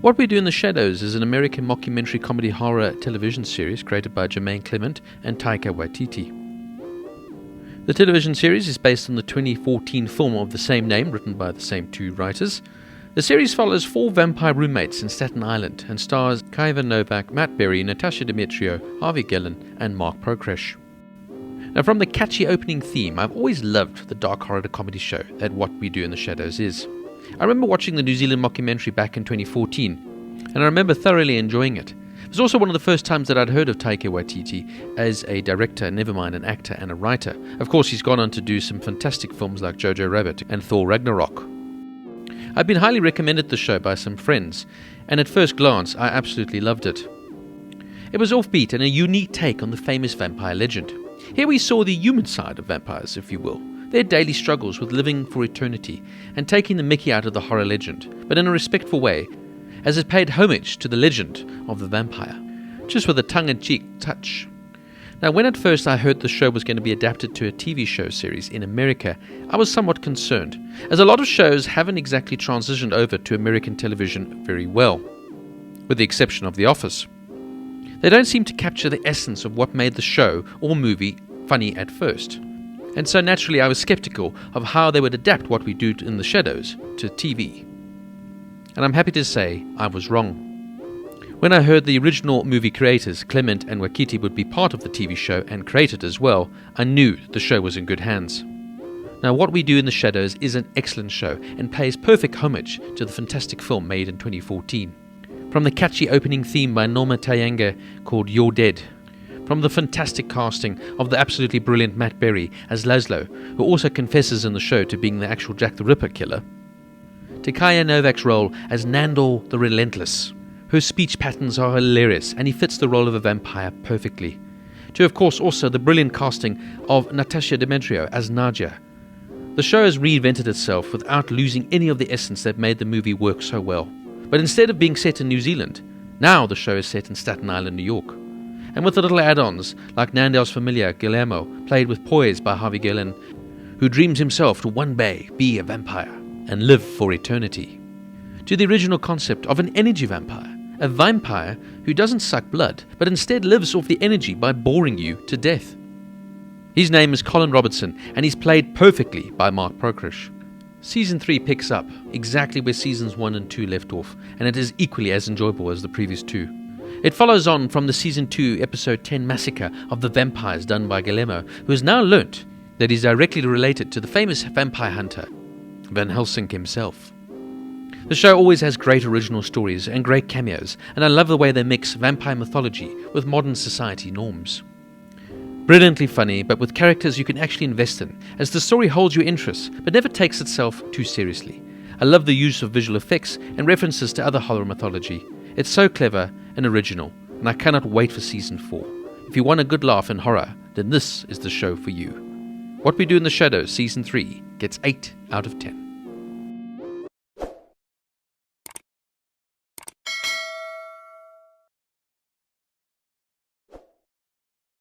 What We Do in the Shadows is an American mockumentary comedy horror television series created by Jemaine Clement and Taika Waititi. The television series is based on the 2014 film of the same name, written by the same two writers. The series follows 4 vampire roommates in Staten Island and stars Kayvan Novak, Matt Berry, Natasia Demetriou, Harvey Guillén, and Mark Proksch. Now, from the catchy opening theme, I've always loved the dark horror comedy show that What We Do in the Shadows is. I remember watching the New Zealand mockumentary back in 2014, and I remember thoroughly enjoying it. It was also one of the first times that I'd heard of Taika Waititi as a director, never mind an actor and a writer. Of course, he's gone on to do some fantastic films like Jojo Rabbit and Thor Ragnarok. I'd been highly recommended the show by some friends, and at first glance, I absolutely loved it. It was offbeat and a unique take on the famous vampire legend. Here we saw the human side of vampires, if you will, their daily struggles with living for eternity and taking the mickey out of the horror legend, but in a respectful way, as it paid homage to the legend of the vampire, just with a tongue-in-cheek touch. Now, when at first I heard the show was going to be adapted to a TV show series in America, I was somewhat concerned, as a lot of shows haven't exactly transitioned over to American television very well, with the exception of The Office. They don't seem to capture the essence of what made the show or movie funny at first. And so naturally I was skeptical of how they would adapt What We Do in the Shadows to TV. And I'm happy to say I was wrong. When I heard the original movie creators, Clement and Waititi, would be part of the TV show and create it as well, I knew the show was in good hands. Now, What We Do in the Shadows is an excellent show and pays perfect homage to the fantastic film made in 2014. From the catchy opening theme by Norma Tayanga called You're Dead, from the fantastic casting of the absolutely brilliant Matt Berry as Laszlo, who also confesses in the show to being the actual Jack the Ripper killer, to Kayvan Novak's role as Nandor the Relentless, whose speech patterns are hilarious and he fits the role of a vampire perfectly, to of course also the brilliant casting of Natasia Demetriou as Nadia. The show has reinvented itself without losing any of the essence that made the movie work so well. But instead of being set in New Zealand, now the show is set in Staten Island, New York. And with the little add-ons, like Nandor's familiar Guillermo, played with poise by Harvey Guillén, who dreams himself to one day be a vampire and live for eternity. To the original concept of an energy vampire, a vampire who doesn't suck blood, but instead lives off the energy by boring you to death. His name is Colin Robertson, and he's played perfectly by Mark Proksch. Season 3 picks up exactly where Seasons 1 and 2 left off, and it is equally as enjoyable as the previous 2. It follows on from the Season 2 Episode 10 massacre of the vampires done by Guillermo, who has now learnt that he's directly related to the famous vampire hunter, Van Helsing himself. The show always has great original stories and great cameos, and I love the way they mix vampire mythology with modern society norms. Brilliantly funny, but with characters you can actually invest in, as the story holds your interest, but never takes itself too seriously. I love the use of visual effects and references to other horror mythology. It's so clever and original, and I cannot wait for Season 4. If you want a good laugh in horror, then this is the show for you. What We Do in the Shadows Season 3 gets 8 out of 10.